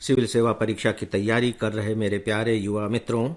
Civil सेवा परीक्षा की तैयारी कर रहे मेरे प्यारे युवा मित्रों,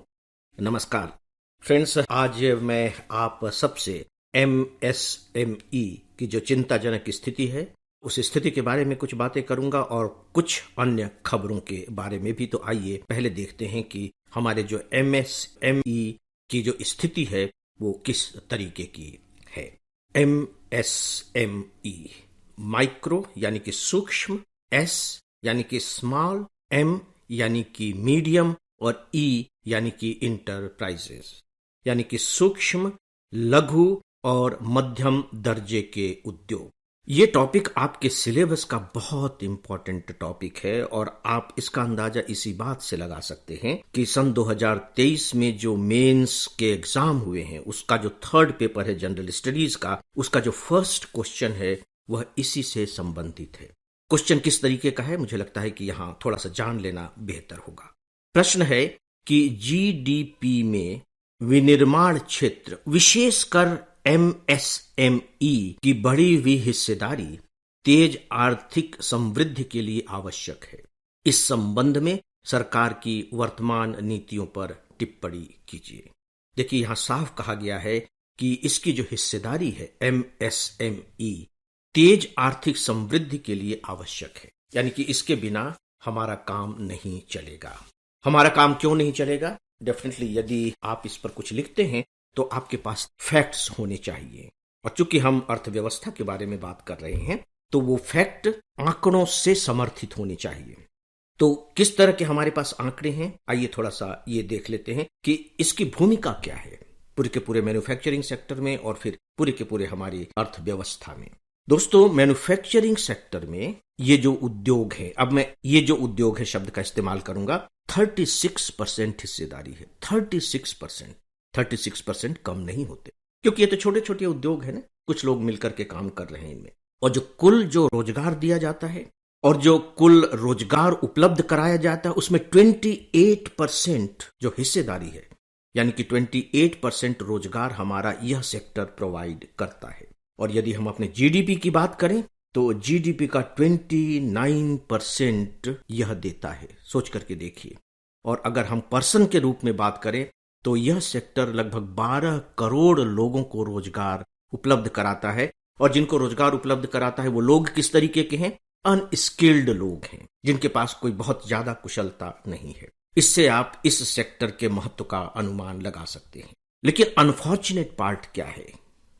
नमस्कार। फ्रेंड्स, आज मैं आप सबसे एमएसएमई की जो चिंताजनक स्थिति है उस स्थिति के बारे में कुछ बातें करूंगा और कुछ अन्य खबरों के बारे में भी। तो आइए पहले देखते हैं कि हमारे जो एमएसएमई की जो स्थिति है वो किस तरीके की है। एमएसएमई माइक्रो यानी कि सूक्ष्म, एस यानी कि स्मॉल, एम यानी कि मीडियम और ई यानी कि इंटरप्राइजेस यानी कि सूक्ष्म, लघु और मध्यम दर्जे के उद्योग। ये टॉपिक आपके सिलेबस का बहुत इंपॉर्टेंट टॉपिक है और आप इसका अंदाजा इसी बात से लगा सकते हैं कि सन 2023 में जो मेंस के एग्जाम हुए हैं उसका जो थर्ड पेपर है जनरल स्टडीज का, उसका जो फर्स्ट क्वेश्चन है वह इसी से संबंधित है। क्वेश्चन किस तरीके का है, मुझे लगता है कि यहां थोड़ा सा जान लेना बेहतर होगा। प्रश्न है कि जीडीपी में विनिर्माण क्षेत्र विशेषकर एमएसएमई की बढ़ी हुई हिस्सेदारी तेज आर्थिक समृद्धि के लिए आवश्यक है। इस संबंध में सरकार की वर्तमान नीतियों पर टिप्पणी कीजिए। देखिए, यहां साफ कहा गया है कि इसकी जो हिस्सेदारी है एमएसएमई तेज आर्थिक समृद्धि के लिए आवश्यक है, यानी कि इसके बिना हमारा काम नहीं चलेगा। हमारा काम क्यों नहीं चलेगा? डेफिनेटली यदि आप इस पर कुछ लिखते हैं तो आपके पास फैक्ट्स होने चाहिए, और चूंकि हम अर्थव्यवस्था के बारे में बात कर रहे हैं तो वो फैक्ट आंकड़ों से समर्थित होने चाहिए। तो किस तरह के हमारे पास आंकड़े हैं, आइए थोड़ा सा ये देख लेते हैं कि इसकी भूमिका क्या है पूरे के पूरे मैन्युफैक्चरिंग सेक्टर में और फिर पूरे के पूरे हमारी अर्थव्यवस्था में। दोस्तों, मैन्युफैक्चरिंग सेक्टर में ये जो उद्योग है, अब मैं ये जो उद्योग है शब्द का इस्तेमाल करूंगा, 36% हिस्सेदारी है। 36% कम नहीं होते, क्योंकि ये तो छोटे छोटे उद्योग है ना, कुछ लोग मिलकर के काम कर रहे हैं इनमें। और जो कुल जो रोजगार दिया जाता है और जो कुल रोजगार उपलब्ध कराया जाता है उसमें 28% जो हिस्सेदारी है, यानी कि 28% रोजगार हमारा यह सेक्टर प्रोवाइड करता है। और यदि हम अपने जीडीपी की बात करें तो जीडीपी का 29% यह देता है। सोच करके देखिए। और अगर हम पर्सन के रूप में बात करें तो यह सेक्टर लगभग 12 करोड़ लोगों को रोजगार उपलब्ध कराता है। और जिनको रोजगार उपलब्ध कराता है वो लोग किस तरीके के हैं? अनस्किल्ड लोग हैं, जिनके पास कोई बहुत ज्यादा कुशलता नहीं है। इससे आप इस सेक्टर के महत्व का अनुमान लगा सकते हैं। लेकिन अनफॉर्चुनेट पार्ट क्या है?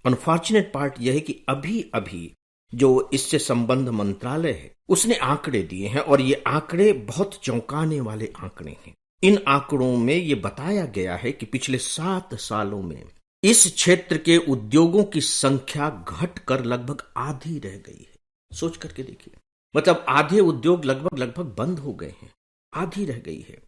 अनफॉर्चुनेट पार्ट यह है कि अभी अभी जो इससे संबंध मंत्रालय है उसने आंकड़े दिए हैं, और ये आंकड़े बहुत चौंकाने वाले आंकड़े हैं। इन आंकड़ों में ये बताया गया है कि पिछले 7 सालों में इस क्षेत्र के उद्योगों की संख्या घटकर लगभग आधी रह गई है। सोच करके देखिए, मतलब आधे उद्योग लगभग बंद हो गए हैं, आधी रह गई है।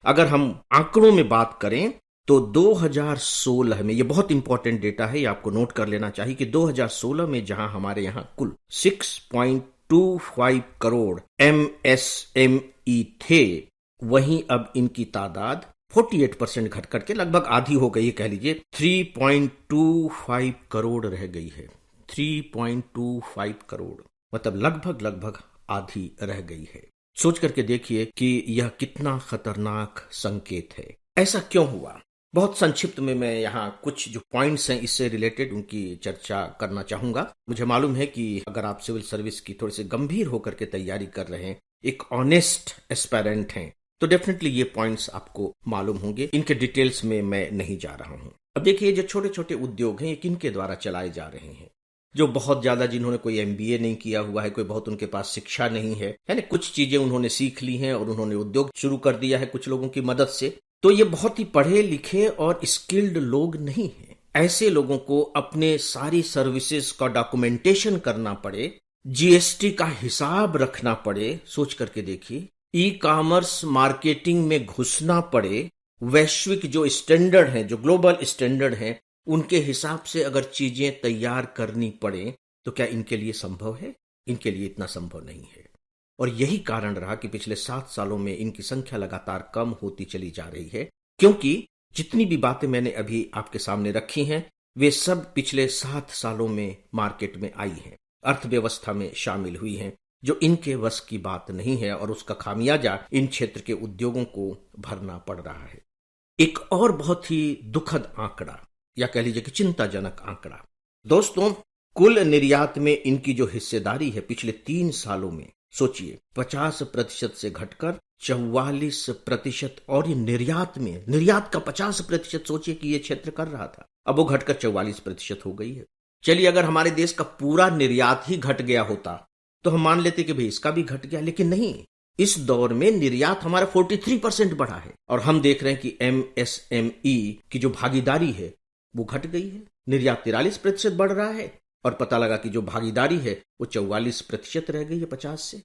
अगर हम आंकड़ों में बात करें तो 2016 में, ये बहुत इंपॉर्टेंट डेटा है, ये आपको नोट कर लेना चाहिए कि 2016 में जहां हमारे यहां कुल 6.25 करोड़ एमएसएमई थे, वहीं अब इनकी तादाद 48% घट करके लगभग आधी हो गई है। कह लीजिए 3.25 करोड़ रह गई है। 3.25 करोड़ मतलब लगभग आधी रह गई है। सोच करके देखिए कि यह कितना खतरनाक संकेत है। ऐसा क्यों हुआ? बहुत संक्षिप्त में मैं यहाँ कुछ जो पॉइंट्स हैं इससे रिलेटेड उनकी चर्चा करना चाहूंगा। मुझे मालूम है कि अगर आप सिविल सर्विस की थोड़ी सी गंभीर होकर के तैयारी कर रहे हैं, एक ऑनेस्ट एस्पायरेंट हैं, तो डेफिनेटली ये पॉइंट्स आपको मालूम होंगे। इनके डिटेल्स में मैं नहीं जा रहा हूं। अब देखिए, जो छोटे छोटे उद्योग हैं ये किनके द्वारा चलाए जा रहे हैं? जो बहुत ज्यादा, जिन्होंने कोई एमबीए नहीं किया हुआ है, कोई बहुत उनके पास शिक्षा नहीं है ना, कुछ चीजें उन्होंने सीख ली हैं और उन्होंने उद्योग शुरू कर दिया है कुछ लोगों की मदद से, तो ये बहुत ही पढ़े लिखे और स्किल्ड लोग नहीं हैं। ऐसे लोगों को अपने सारी सर्विसेज का डॉक्यूमेंटेशन करना पड़े, जीएसटी का हिसाब रखना पड़े। सोच करके देखिए, ई कॉमर्स मार्केटिंग में घुसना पड़े, वैश्विक जो स्टैंडर्ड हैं, जो ग्लोबल स्टैंडर्ड हैं, उनके हिसाब से अगर चीजें तैयार करनी पड़े तो क्या इनके लिए संभव है? इनके लिए इतना संभव नहीं है। और यही कारण रहा कि पिछले 7 सालों में इनकी संख्या लगातार कम होती चली जा रही है, क्योंकि जितनी भी बातें मैंने अभी आपके सामने रखी हैं वे सब पिछले 7 सालों में मार्केट में आई हैं, अर्थव्यवस्था में शामिल हुई हैं। जो इनके वश की बात नहीं है और उसका खामियाजा इन क्षेत्र के उद्योगों को भरना पड़ रहा है। एक और बहुत ही दुखद आंकड़ा या कह लीजिए कि चिंताजनक आंकड़ा, दोस्तों, कुल निर्यात में इनकी जो हिस्सेदारी है पिछले 3 सालों में सोचिए 50% से घटकर 44%, और ये निर्यात का 50% सोचिए कि ये क्षेत्र कर रहा था, अब वो घटकर 44% हो गई है। चलिए अगर हमारे देश का पूरा निर्यात ही घट गया होता तो हम मान लेते कि भाई इसका भी घट गया, लेकिन नहीं, इस दौर में निर्यात हमारा 43% बढ़ा है और हम देख रहे हैं कि MSME की जो भागीदारी है वो घट गई है। निर्यात 43% बढ़ रहा है और पता लगा कि जो भागीदारी है वो 44% रह गई है 50 से।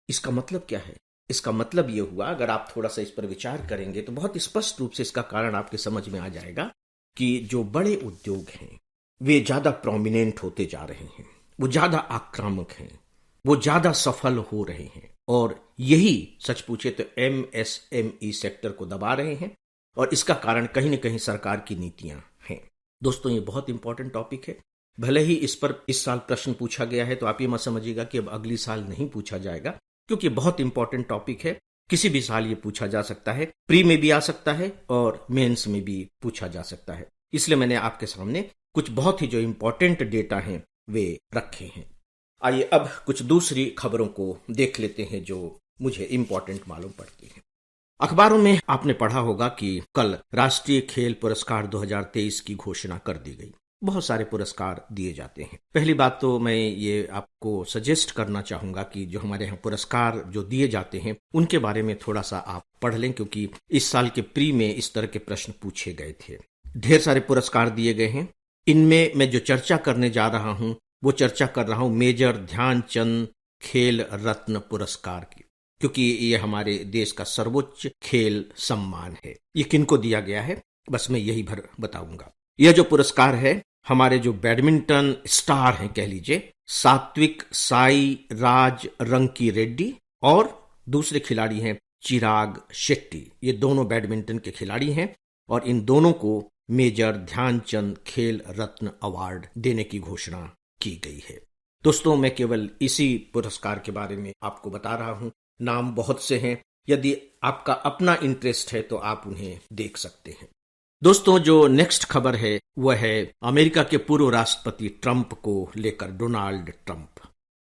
इसका मतलब क्या है? इसका मतलब ये हुआ, अगर आप थोड़ा सा इस पर विचार करेंगे तो बहुत स्पष्ट रूप से इसका कारण आपके समझ में आ जाएगा कि जो बड़े उद्योग हैं वे ज्यादा प्रोमिनेंट होते जा रहे हैं, वो ज्यादा आक्रामक हैं, वो ज्यादा सफल हो रहे हैं और यही सच पूछे तो MSME सेक्टर को दबा रहे हैं और इसका कारण कहीं न कहीं सरकार की नीतियां हैं। दोस्तों, ये बहुत इंपॉर्टेंट टॉपिक है। भले ही इस पर इस साल प्रश्न पूछा गया है तो आप ये मत समझिएगा कि अब अगली साल नहीं पूछा जाएगा, क्योंकि बहुत इंपॉर्टेंट टॉपिक है। किसी भी साल ये पूछा जा सकता है, प्री में भी आ सकता है और मेंस में भी पूछा जा सकता है। इसलिए मैंने आपके सामने कुछ बहुत ही जो इंपॉर्टेंट डेटा हैं वे रखे हैं। आइए अब कुछ दूसरी खबरों को देख लेते हैं जो मुझे इंपॉर्टेंट मालूम पड़ती हैं। अखबारों में आपने पढ़ा होगा कि कल राष्ट्रीय खेल पुरस्कार 2023 की घोषणा कर दी गई। बहुत सारे पुरस्कार दिए जाते हैं। पहली बात तो मैं ये आपको सजेस्ट करना चाहूंगा कि जो हमारे यहाँ पुरस्कार जो दिए जाते हैं उनके बारे में थोड़ा सा आप पढ़ लें, क्योंकि इस साल के प्री में इस तरह के प्रश्न पूछे गए थे। ढेर सारे पुरस्कार दिए गए हैं। इनमें मैं जो चर्चा करने जा रहा हूं वो चर्चा कर रहा हूं मेजर ध्यानचंद खेल रत्न पुरस्कार की, क्योंकि ये हमारे देश का सर्वोच्च खेल सम्मान है। ये किनको दिया गया है बस मैं यही भर बताऊंगा। यह जो पुरस्कार है हमारे जो बैडमिंटन स्टार हैं, कह लीजिए सात्विक साई राज रंकी रेड्डी और दूसरे खिलाड़ी हैं चिराग शेट्टी। ये दोनों बैडमिंटन के खिलाड़ी हैं और इन दोनों को मेजर ध्यानचंद खेल रत्न अवार्ड देने की घोषणा की गई है। दोस्तों, मैं केवल इसी पुरस्कार के बारे में आपको बता रहा हूं। नाम बहुत से हैं, यदि आपका अपना इंटरेस्ट है तो आप उन्हें देख सकते हैं। दोस्तों, जो नेक्स्ट खबर है वह है अमेरिका के पूर्व राष्ट्रपति ट्रंप को लेकर। डोनाल्ड ट्रंप,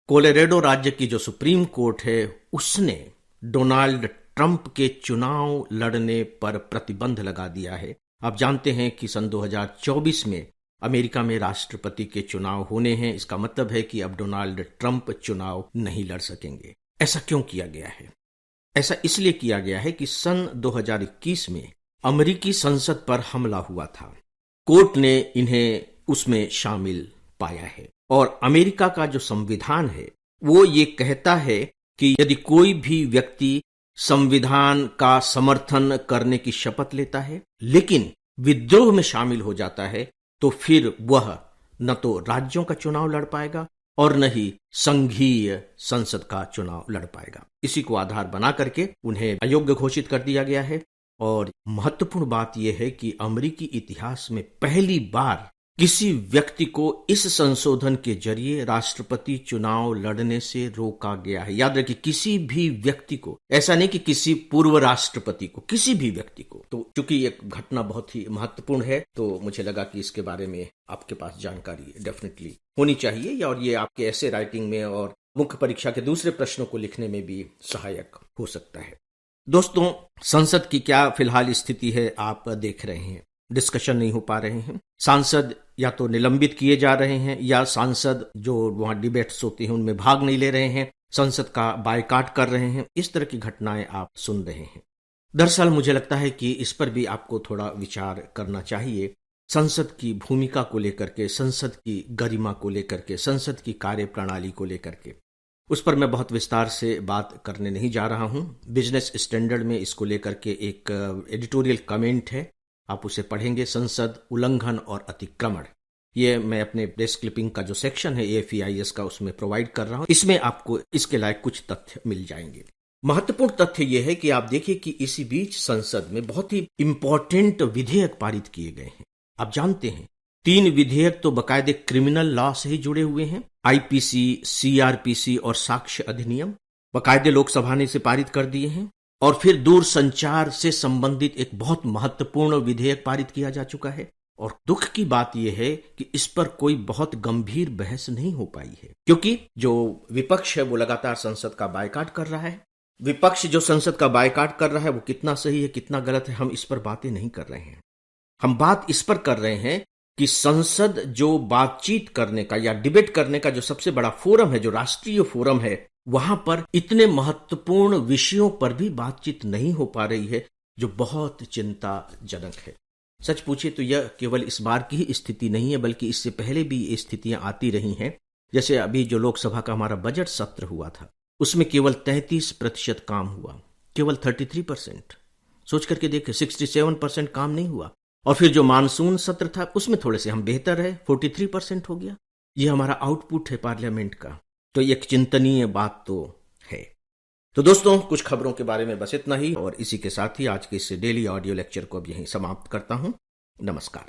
कोलोराडो राज्य की जो सुप्रीम कोर्ट है उसने डोनाल्ड ट्रंप के चुनाव लड़ने पर प्रतिबंध लगा दिया है। आप जानते हैं कि सन 2024 में अमेरिका में राष्ट्रपति के चुनाव होने हैं। इसका मतलब है कि अब डोनाल्ड ट्रंप चुनाव नहीं लड़ सकेंगे। ऐसा क्यों किया गया है? ऐसा इसलिए किया गया है कि सन 2021 में अमेरिकी संसद पर हमला हुआ था। कोर्ट ने इन्हें उसमें शामिल पाया है और अमेरिका का जो संविधान है वो ये कहता है कि यदि कोई भी व्यक्ति संविधान का समर्थन करने की शपथ लेता है लेकिन विद्रोह में शामिल हो जाता है तो फिर वह न तो राज्यों का चुनाव लड़ पाएगा और न ही संघीय संसद का चुनाव लड़ पाएगा। इसी को आधार बना करके उन्हें अयोग्य घोषित कर दिया गया है। और महत्वपूर्ण बात यह है कि अमेरिकी इतिहास में पहली बार किसी व्यक्ति को इस संशोधन के जरिए राष्ट्रपति चुनाव लड़ने से रोका गया है। याद रखिए, किसी भी व्यक्ति को, ऐसा नहीं कि किसी पूर्व राष्ट्रपति को, किसी भी व्यक्ति को। तो चूंकि ये घटना बहुत ही महत्वपूर्ण है तो मुझे लगा कि इसके बारे में आपके पास जानकारी डेफिनेटली होनी चाहिए और ये आपके ऐसे राइटिंग में और मुख्य परीक्षा के दूसरे प्रश्नों को लिखने में भी सहायक हो सकता है। दोस्तों, संसद की क्या फिलहाल स्थिति है आप देख रहे हैं। डिस्कशन नहीं हो पा रहे हैं। सांसद या तो निलंबित किए जा रहे हैं या सांसद जो वहां डिबेट्स होती हैं उनमें भाग नहीं ले रहे हैं, संसद का बायकॉट कर रहे हैं। इस तरह की घटनाएं आप सुन रहे हैं। दरअसल मुझे लगता है कि इस पर भी आपको थोड़ा विचार करना चाहिए। संसद की भूमिका को लेकर के, संसद की गरिमा को लेकर के, संसद की कार्य प्रणाली को लेकर के, उस पर मैं बहुत विस्तार से बात करने नहीं जा रहा हूं। बिजनेस स्टैंडर्ड में इसको लेकर के एक एडिटोरियल कमेंट है, आप उसे पढ़ेंगे। संसद उल्लंघन और अतिक्रमण, ये मैं अपने प्रेस क्लिपिंग का जो सेक्शन है AFEIS का उसमें प्रोवाइड कर रहा हूं। इसमें आपको इसके लायक कुछ तथ्य मिल जाएंगे। महत्वपूर्ण तथ्य यह है कि आप देखिए कि इसी बीच संसद में बहुत ही इंपॉर्टेंट विधेयक पारित किए गए हैं। आप जानते हैं 3 विधेयक तो बाकायदे क्रिमिनल लॉ से ही जुड़े हुए हैं। आईपीसी, सीआरपीसी और साक्ष्य अधिनियम बाकायदे लोकसभा ने इसे पारित कर दिए हैं। और फिर दूरसंचार से संबंधित एक बहुत महत्वपूर्ण विधेयक पारित किया जा चुका है। और दुख की बात यह है कि इस पर कोई बहुत गंभीर बहस नहीं हो पाई है, क्योंकि जो विपक्ष है वो लगातार संसद का बायकॉट कर रहा है। विपक्ष जो संसद का बायकॉट कर रहा है वो कितना सही है कितना गलत है, हम इस पर बातें नहीं कर रहे हैं। हम बात इस पर कर रहे हैं कि संसद जो बातचीत करने का या डिबेट करने का जो सबसे बड़ा फोरम है, जो राष्ट्रीय फोरम है, वहां पर इतने महत्वपूर्ण विषयों पर भी बातचीत नहीं हो पा रही है, जो बहुत चिंताजनक है। सच पूछे तो यह केवल इस बार की ही स्थिति नहीं है, बल्कि इससे पहले भी ये स्थितियां आती रही हैं। जैसे अभी जो लोकसभा का हमारा बजट सत्र हुआ था, उसमें केवल 33% काम हुआ, केवल 33%। सोच करके देखे, 67% काम नहीं हुआ। और फिर जो मानसून सत्र था उसमें थोड़े से हम बेहतर है, 43% हो गया। ये हमारा आउटपुट है पार्लियामेंट का। तो एक चिंतनीय बात तो है। तो दोस्तों, कुछ खबरों के बारे में बस इतना ही, और इसी के साथ ही आज के इस डेली ऑडियो लेक्चर को अब यहीं समाप्त करता हूं। नमस्कार।